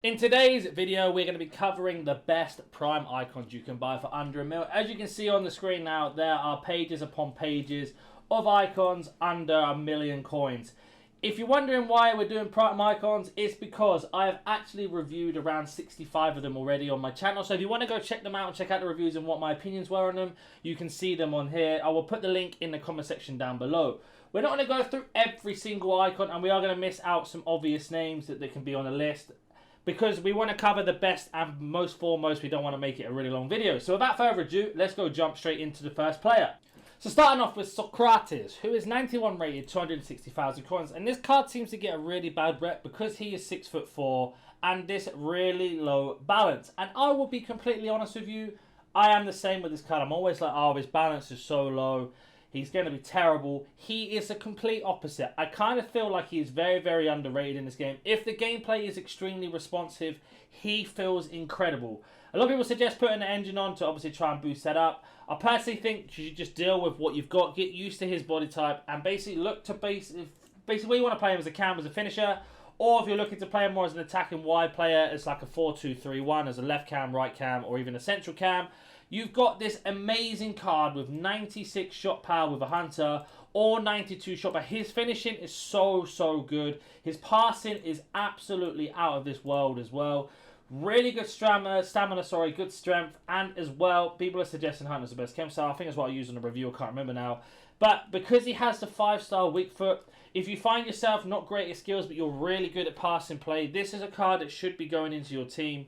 In today's video, we're going to be covering the best prime icons you can buy for under £1 million. As you can see on the screen now, there are pages upon pages of icons under £1 million coins. If you're wondering why we're doing prime icons, it's because I have actually reviewed around 65 of them already on my channel. So if you want to go check them out and check out the reviews and what my opinions were on them, you can see them on here. I will put the link in the comment section down below. We're not going to go through every single icon, and we are going to miss out some obvious names that can be on the list, because we want to cover the best and most foremost, we don't want to make it a really long video. So without further ado, let's go jump straight into the first player. So starting off with Socrates, who is 91 rated, 260,000 coins. And this card seems to get a really bad rep because he is 6'4" and this really low balance. And I will be completely honest with you, I am the same with this card. I'm always like, oh, his balance is so low, he's going to be terrible. He is the complete opposite. I kind of feel like he is very, very underrated in this game. If the gameplay is extremely responsive, he feels incredible. A lot of people suggest putting the engine on to obviously try and boost that up. I personally think you should just deal with what you've got, get used to his body type, and basically look to basically where you want to play him as a cam, as a finisher, or if you're looking to play him more as an attacking wide player, it's like a 4-2-3-1 as a left cam, right cam, or even a central cam. You've got this amazing card with 96 shot power with a hunter, or 92 shot power. His finishing is so good. His passing is absolutely out of this world as well. Really good stamina, good strength, and as well, people are suggesting Hunter's the best chemstyle. I think that's what I used in the review, I can't remember now. But because he has the 5-star weak foot, if you find yourself not great at skills, but you're really good at passing play, this is a card that should be going into your team,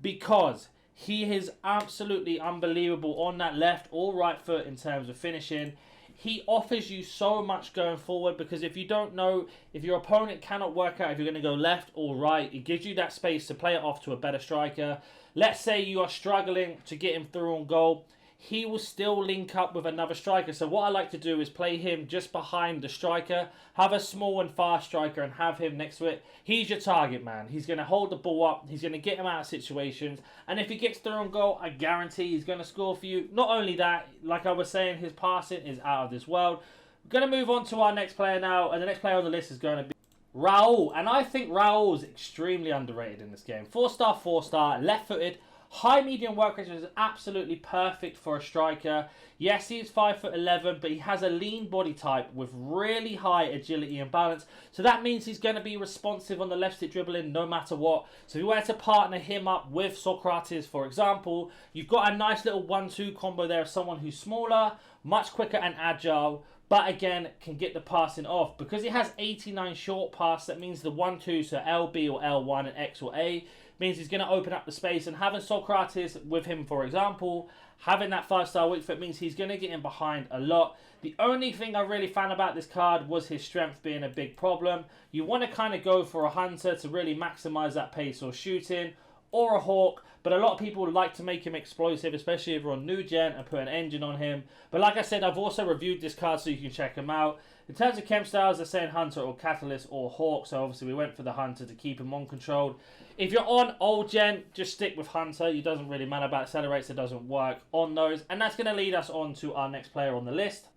because he is absolutely unbelievable on that left or right foot in terms of finishing. He offers you so much going forward, because if you don't know, if your opponent cannot work out if you're going to go left or right, it gives you that space to play it off to a better striker. Let's say you are struggling to get him through on goal. He will still link up with another striker. So what I like to do is play him just behind the striker, have a small and fast striker and have him next to it. He's your target man. He's going to hold the ball up. He's going to get him out of situations. And if he gets through on goal, I guarantee he's going to score for you. Not only that, like I was saying, his passing is out of this world. We're going to move on to our next player now. And the next player on the list is going to be Raul. And I think Raul is extremely underrated in this game. 4-star, 4-star, left-footed. High medium work rate is absolutely perfect for a striker. Yes, he's 5'11", but he has a lean body type with really high agility and balance. So that means he's going to be responsive on the left stick dribbling no matter what. So if you were to partner him up with Socrates, for example, you've got a nice little 1-2 combo there of someone who's smaller, much quicker and agile, but again, can get the passing off. Because he has 89 short pass, that means the 1-2, so LB or L1 and X or A, means he's going to open up the space. And having Socrates with him, for example, having that 5-star weak foot means he's going to get in behind a lot. The only thing I really found about this card was his strength being a big problem. You want to kind of go for a hunter to really maximize that pace or shooting, or a hawk, but a lot of people like to make him explosive, especially if you're on new gen, and put an engine on him. But like I said, I've also reviewed this card so you can check him out. In terms of chemstyles, they're saying hunter or catalyst or hawk, so obviously we went for the hunter to keep him on controlled. If you're on old gen, just stick with hunter. It doesn't really matter about accelerates, it doesn't work on those. And that's going to lead us on to our next player on the list,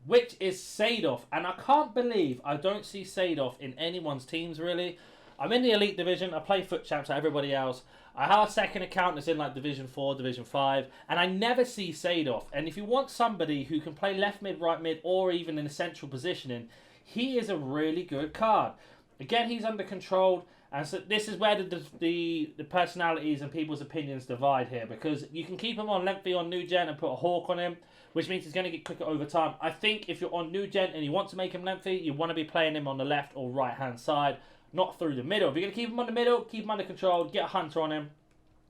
which is Sadio. And I can't believe I don't see Sadio in anyone's teams really. I'm in the elite division, I play foot champs like everybody else. I have a second account that's in like Division 4, Division 5, and I never see Sadio. And if you want somebody who can play left mid, right mid, or even in a central positioning, he is a really good card. Again, he's under controlled, and so this is where the personalities and people's opinions divide here, because you can keep him on lengthy on new gen and put a hawk on him, which means he's going to get quicker over time. I think if you're on new gen and you want to make him lengthy, you want to be playing him on the left or right hand side, not through the middle. If you're going to keep him on the middle, keep him under control, get a hunter on him,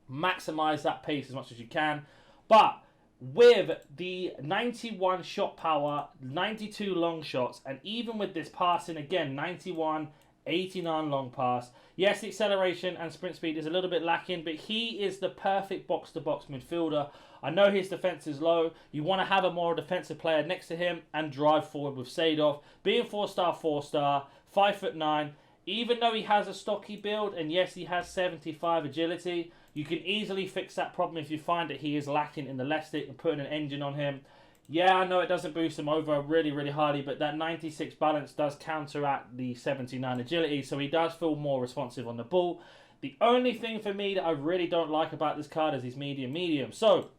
maximize that pace as much as you can. But with the 91 shot power, 92 long shots, and even with this passing, again, 91, 89 long pass. Yes, the acceleration and sprint speed is a little bit lacking, but he is the perfect box-to-box midfielder. I know his defense is low. You want to have a more defensive player next to him and drive forward with Sadio. Being 4-star, 4-star, 5'9", even though he has a stocky build, and yes, he has 75 agility, you can easily fix that problem if you find that he is lacking in the left stick and putting an engine on him. Yeah, I know it doesn't boost him over really highly, but that 96 balance does counteract the 79 agility, so he does feel more responsive on the ball. The only thing for me that I really don't like about this card is he's medium. So,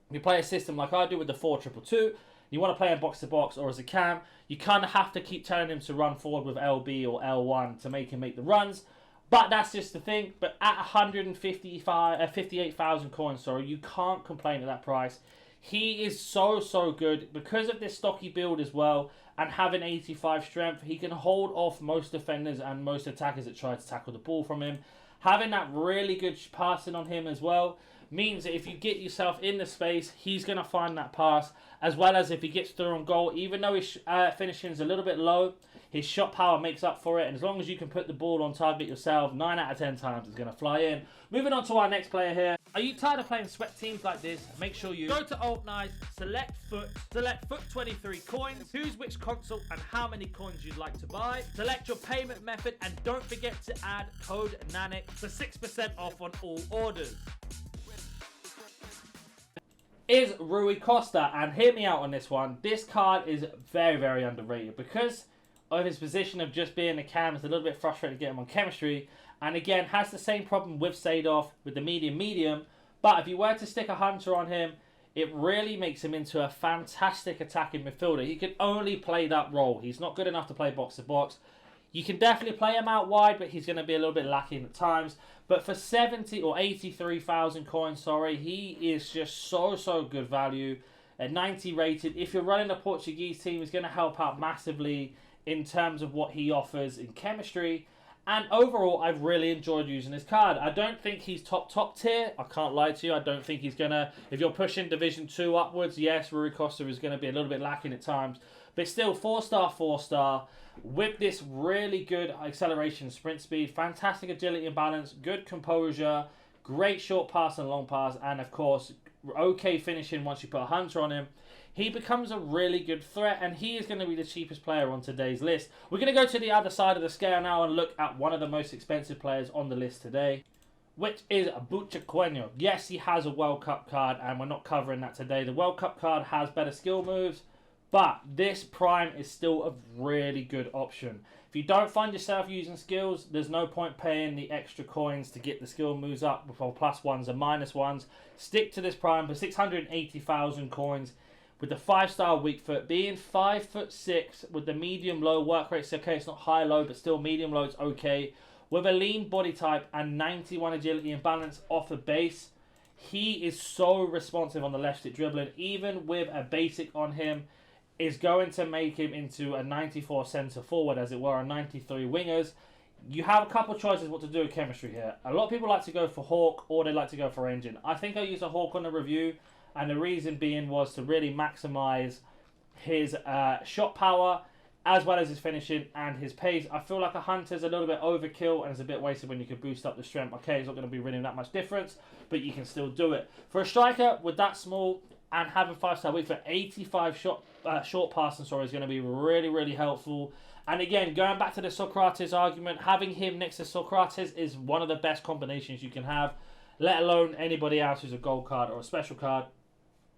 if you play a system like I do with the 4-2-2, you want to play him box to box or as a cam, you kind of have to keep telling him to run forward with LB or L1 to make him make the runs. But that's just the thing. But at 58,000 coins, sorry, you can't complain at that price. He is so good because of this stocky build as well, and having 85 strength, he can hold off most defenders and most attackers that try to tackle the ball from him. Having that really good passing on him as well means that if you get yourself in the space, he's going to find that pass, as well as if he gets through on goal, even though his finishing is a little bit low, his shot power makes up for it, and as long as you can put the ball on target yourself, 9 out of 10 times it's going to fly in. Moving on to our next player here. Are you tired of playing sweat teams like this? Make sure you go to Alt Nice, select foot 23 coins, choose which console and how many coins you'd like to buy, select your payment method, and don't forget to add code NANIC for 6% off on all orders. Is Rui Costa, and hear me out on this one. This card is very underrated because of his position of just being a cam. It's a little bit frustrating to get him on chemistry, and again has the same problem with Sadio with the medium. But if you were to stick a hunter on him, it really makes him into a fantastic attacking midfielder. He can only play that role. He's not good enough to play box to box. You can definitely play him out wide, but he's going to be a little bit lacking at times. But for 70 or 83,000 coins, sorry, he is just so good value. At 90 rated, if you're running a Portuguese team, he's going to help out massively in terms of what he offers in chemistry. And overall, I've really enjoyed using this card. I don't think he's top tier. I can't lie to you. I don't think he's going to... If you're pushing Division 2 upwards, yes, Rui Costa is going to be a little bit lacking at times. But still, 4-star. With this really good acceleration sprint speed, fantastic agility and balance, good composure, great short pass and long pass, and of course, okay finishing once you put a hunter on him. He becomes a really good threat, and he is going to be the cheapest player on today's list. We're going to go to the other side of the scale now and look at one of the most expensive players on the list today, which is Buchaqueño. Yes, he has a World Cup card, and we're not covering that today. The World Cup card has better skill moves, but this prime is still a really good option. If you don't find yourself using skills, there's no point paying the extra coins to get the skill moves up for +1s and -1s. Stick to this prime for 680,000 coins with the 5-star weak foot, being 5'6" with the medium low work rate. So okay, it's not high low, but still medium low, it's okay. With a lean body type and 91 agility and balance off the base, he is so responsive on the left stick dribbling. Even with a basic on him, is going to make him into a 94 centre forward, as it were, a 93 wingers. You have a couple of choices what to do with chemistry here. A lot of people like to go for Hawk, or they like to go for Engine. I think I used a Hawk on the review, and the reason being was to really maximise his shot power, as well as his finishing and his pace. I feel like a Hunter's a little bit overkill, and it's a bit wasted when you could boost up the strength. Okay, it's not going to be really that much difference, but you can still do it. For a striker with that small and having 5-star weak for 85 short passing, sorry, is going to be really helpful. And again, going back to the Socrates argument, having him next to Socrates is one of the best combinations you can have, let alone anybody else who's a gold card or a special card.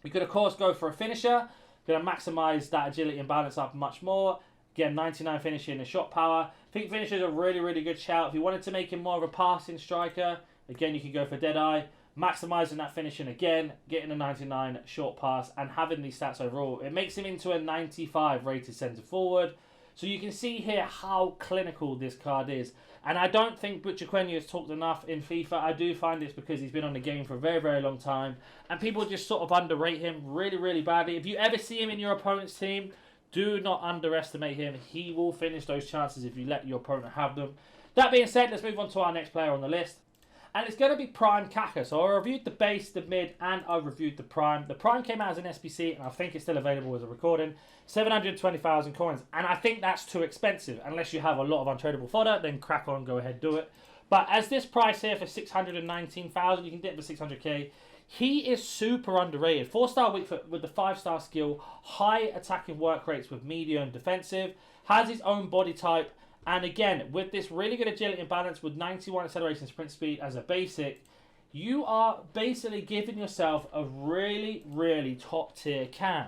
You could, of course, go for a finisher. Going to maximise that agility and balance up much more. Again, 99 finishing and shot power. I think finisher is a really good shout. If you wanted to make him more of a passing striker, again, you can go for Deadeye. Maximising that finishing again, getting a 99 short pass, and having these stats overall. It makes him into a 95 rated centre forward. So you can see here how clinical this card is. And I don't think Buchaqueño has talked enough in FIFA. I do find it's because he's been on the game for a very long time. And people just sort of underrate him really badly. If you ever see him in your opponent's team, do not underestimate him. He will finish those chances if you let your opponent have them. That being said, let's move on to our next player on the list. And it's going to be Prime Kaka. So I reviewed the base, the mid, and I reviewed the Prime. The Prime came out as an SBC, and I think it's still available as a recording. 720,000 coins. And I think that's too expensive. Unless you have a lot of untradeable fodder, then crack on, go ahead, do it. But as this price here for 619,000, you can get it for 600k. He is super underrated. 4-star weak foot with the 5-star skill. High attacking work rates with medium defensive. Has his own body type. And again, with this really good agility and balance with 91 acceleration sprint speed as a basic, you are basically giving yourself a really top tier cam.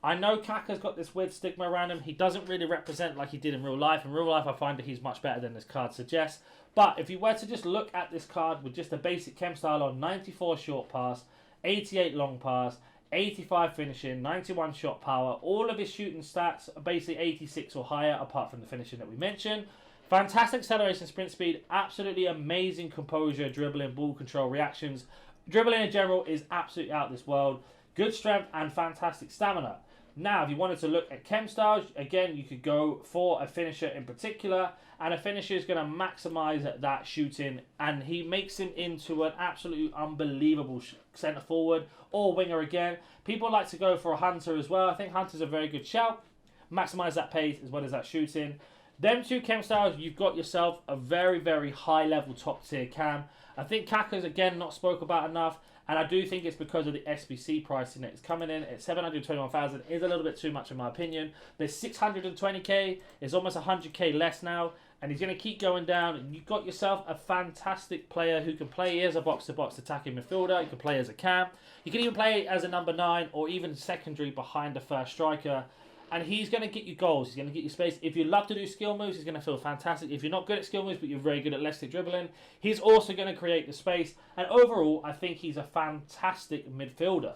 I know Kaka's got this weird stigma around him. He doesn't really represent like he did in real life. In real life, I find that he's much better than this card suggests. But if you were to just look at this card with just a basic chem style on, 94 short pass, 88 long pass, 85 finishing, 91 shot power, all of his shooting stats are basically 86 or higher, apart from the finishing that we mentioned. Fantastic acceleration, sprint speed, absolutely amazing composure, dribbling, ball control, reactions. Dribbling in general is absolutely out of this world. Good strength and fantastic stamina. Now, if you wanted to look at chem styles, again, you could go for a finisher in particular, and a finisher is going to maximize that shooting, and he makes him into an absolutely unbelievable centre forward or winger again. People like to go for a hunter as well. I think hunter's a very good shout. Maximize that pace as well as that shooting. Them two chem styles, you've got yourself a very, very high level top tier cam. I think Kaka's again not spoke about enough. And I do think it's because of the SBC pricing that is coming in at 721,000 is a little bit too much in my opinion. But 620k is almost 100k less now, and he's going to keep going down. And you've got yourself a fantastic player who can play as a box-to-box attacking midfielder. You can play as a cam. You can even play as a number 9 or even secondary behind the first striker. And he's going to get you goals. He's going to get you space. If you love to do skill moves, he's going to feel fantastic. If you're not good at skill moves, but you're very good at left stick dribbling, he's also going to create the space. And overall, I think he's a fantastic midfielder.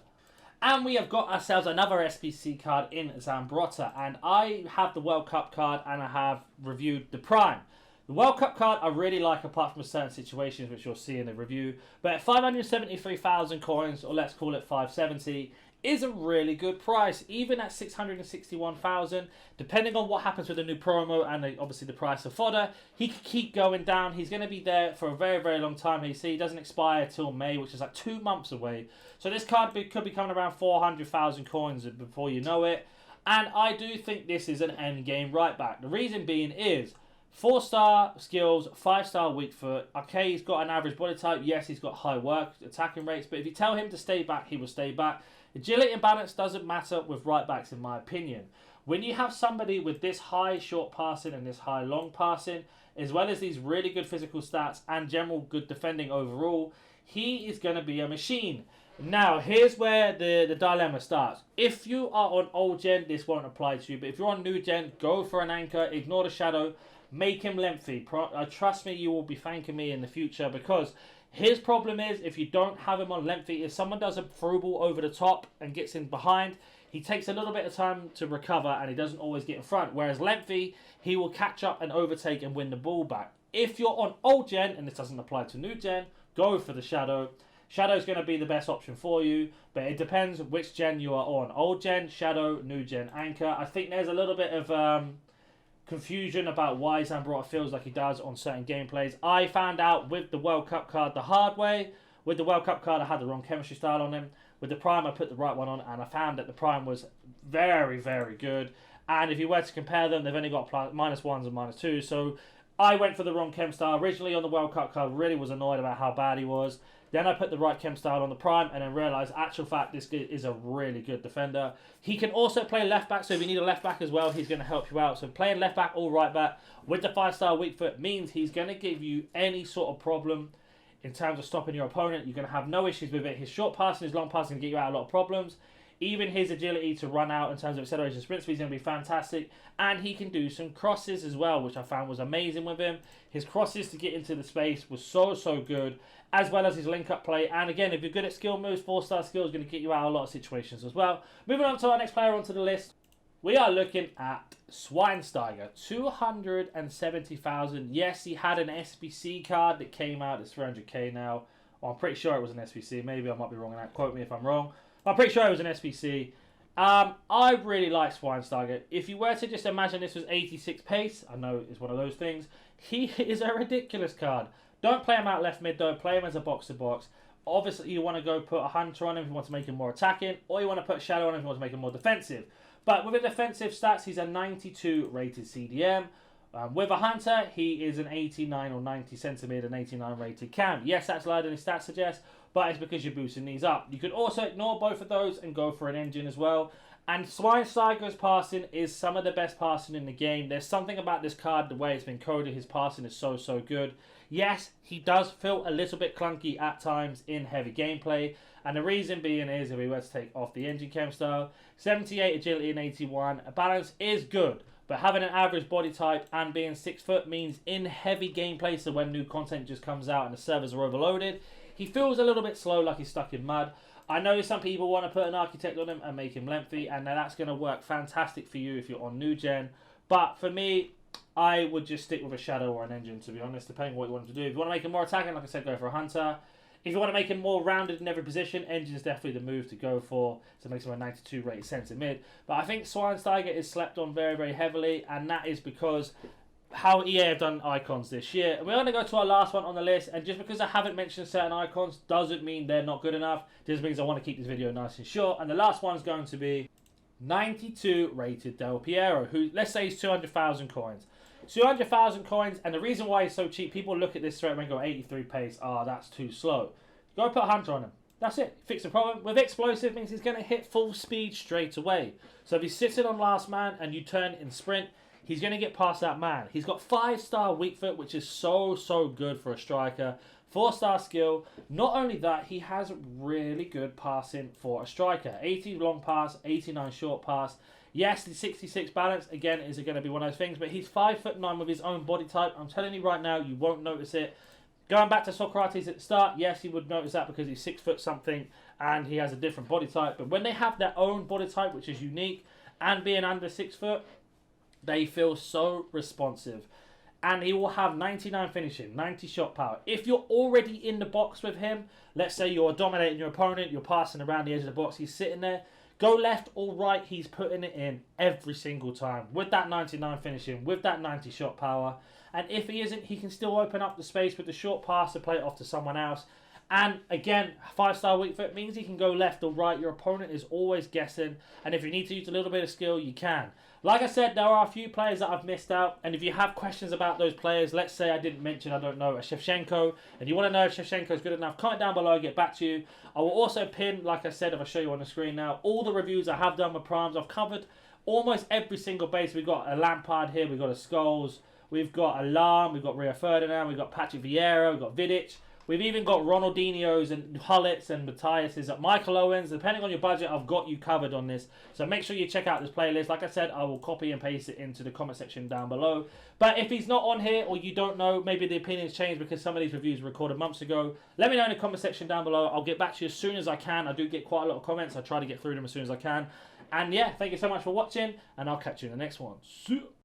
And we have got ourselves another SPC card in Zambra. And I have the World Cup card and I have reviewed the Prime. The World Cup card I really like, apart from certain situations which you'll see in the review. But at 573,000 coins, or let's call it 570, is a really good price. Even at 661,000, depending on what happens with the new promo and obviously the price of fodder, he could keep going down. He's going to be there for a very, very long time. You see, he doesn't expire till May, which is like 2 months away. So this card could be coming around 400,000 coins before you know it. And I do think this is an endgame right back. The reason being is 4-star skills, 5-star weak foot. Okay, he's got an average body type. Yes, he's got high work attacking rates. But if you tell him to stay back, he will stay back. Agility and balance doesn't matter with right backs, in my opinion. When you have somebody with this high short passing and this high long passing, as well as these really good physical stats and general good defending overall, he is going to be a machine. Now, here's where the dilemma starts. If you are on old gen, this won't apply to you. But if you're on new gen, go for an anchor, ignore the shadow, make him lengthy. Trust me, you will be thanking me in the future, because his problem is, if you don't have him on lengthy, if someone does a through ball over the top and gets in behind, he takes a little bit of time to recover and he doesn't always get in front. Whereas lengthy, he will catch up and overtake and win the ball back. If you're on old gen, and this doesn't apply to new gen, go for the shadow. Shadow's going to be the best option for you, but it depends which gen you are on. Old gen, shadow, new gen, anchor. I think there's a little bit of confusion about why Zambra feels like he does on certain gameplays. I found out with the World Cup card the hard way. With the World Cup card, I had the wrong chemistry style on him. With the Prime, I put the right one on, and I found that the Prime was very, very good. And if you were to compare them, they've only got -1s and -2s. So I went for the wrong chem style. Originally on the World Cup card, really was annoyed about how bad he was. Then I put the right chem style on the Prime and then realised, actual fact, this is a really good defender. He can also play left back, so if you need a left back as well, he's going to help you out. So playing left back or right back with the 5-star weak foot means he's going to give you any sort of problem in terms of stopping your opponent. You're going to have no issues with it. His short passing, his long passing can get you out a lot of problems. Even his agility to run out in terms of acceleration sprint speed is going to be fantastic. And he can do some crosses as well, which I found was amazing with him. His crosses to get into the space was so good, as well as his link-up play. And again, if you're good at skill moves, 4-star skill is going to get you out of a lot of situations as well. Moving on to our next player onto the list, we are looking at Schweinsteiger, 270,000. Yes, he had an SBC card that came out. It's 300k now. Well, I'm pretty sure it was an SBC. Maybe I might be wrong on that. Quote me if I'm wrong. I'm pretty sure it was an SBC. I really like Schweinsteiger. If you were to just imagine this was 86 pace, I know it's one of those things, he is a ridiculous card. Don't play him out left mid, don't play him as a box-to-box. Obviously, you want to go put a hunter on him if you want to make him more attacking, or you want to put a shadow on him if you want to make him more defensive. But with the defensive stats, he's a 92 rated CDM. With a hunter, he is an 89 or 90 centimeter and 89 rated cam. Yes, that's lower than his stats suggest, but it's because you're boosting these up. You could also ignore both of those and go for an engine as well. And Schweinsteiger's passing is some of the best passing in the game. There's something about this card, the way it's been coded, his passing is so good. Yes, he does feel a little bit clunky at times in heavy gameplay, and the reason being is, if we were to take off the engine chem style, 78 agility and 81, balance is good, but having an average body type and being 6 foot means in heavy gameplay, so when new content just comes out and the servers are overloaded, he feels a little bit slow, like he's stuck in mud. I know some people want to put an architect on him and make him lengthy, and that's going to work fantastic for you if you're on new gen, but for me, I would just stick with a shadow or an engine, to be honest, depending on what you want him to do. If you want to make him more attacking, like I said, go for a hunter. If you want to make him more rounded in every position, engine is definitely the move to go for. So it makes him a 92 rated centre mid. But I think Schweinsteiger is slept on very, very heavily, and that is because how EA have done icons this year. And we're going to go to our last one on the list, and just because I haven't mentioned certain icons doesn't mean they're not good enough. Just means I want to keep this video nice and short. And the last one is going to be 92 rated Del Piero, who, let's say, is 200,000 coins. 200,000 coins, and the reason why he's so cheap, people look at this straight away and go 83 pace, that's too slow. Go put a hunter on him. That's it. Fix the problem. With explosive means he's going to hit full speed straight away. So if he's sitting on last man and you turn in sprint, he's going to get past that man. He's got 5-star weak foot, which is so good for a striker. 4-star skill. Not only that, he has really good passing for a striker. 80 long pass, 89 short pass. Yes, the 66 balance, again, is going to be one of those things, but he's 5'9" with his own body type. I'm telling you right now, you won't notice it. Going back to Socrates at the start, yes, he would notice that because he's 6 foot something and he has a different body type. But when they have their own body type, which is unique, and being under 6 foot, they feel so responsive. And he will have 99 finishing, 90 shot power. If you're already in the box with him, let's say you're dominating your opponent, you're passing around the edge of the box, he's sitting there, go left or right, he's putting it in every single time. With that 99 finishing, with that 90 shot power. And if he isn't, he can still open up the space with the short pass to play it off to someone else. And again, 5-star weak foot means he can go left or right. Your opponent is always guessing. And if you need to use a little bit of skill, you can. Like I said, there are a few players that I've missed out. And if you have questions about those players, let's say I didn't mention, I don't know, a Shevchenko, and you want to know if Shevchenko is good enough, comment down below, I'll get back to you. I will also pin, like I said, if I show you on the screen now, all the reviews I have done with primes. I've covered almost every single base. We've got a Lampard here, we've got a Scholes, we've got a Lahm, we've got Rio Ferdinand, we've got Patrick Vieira, we've got Vidic. We've even got Ronaldinho's and Hullets and Matthias's, Michael Owens. Depending on your budget, I've got you covered on this. So make sure you check out this playlist. Like I said, I will copy and paste it into the comment section down below. But if he's not on here or you don't know, maybe the opinion's changed because some of these reviews were recorded months ago, let me know in the comment section down below. I'll get back to you as soon as I can. I do get quite a lot of comments. I try to get through them as soon as I can. And yeah, thank you so much for watching, and I'll catch you in the next one. See ya.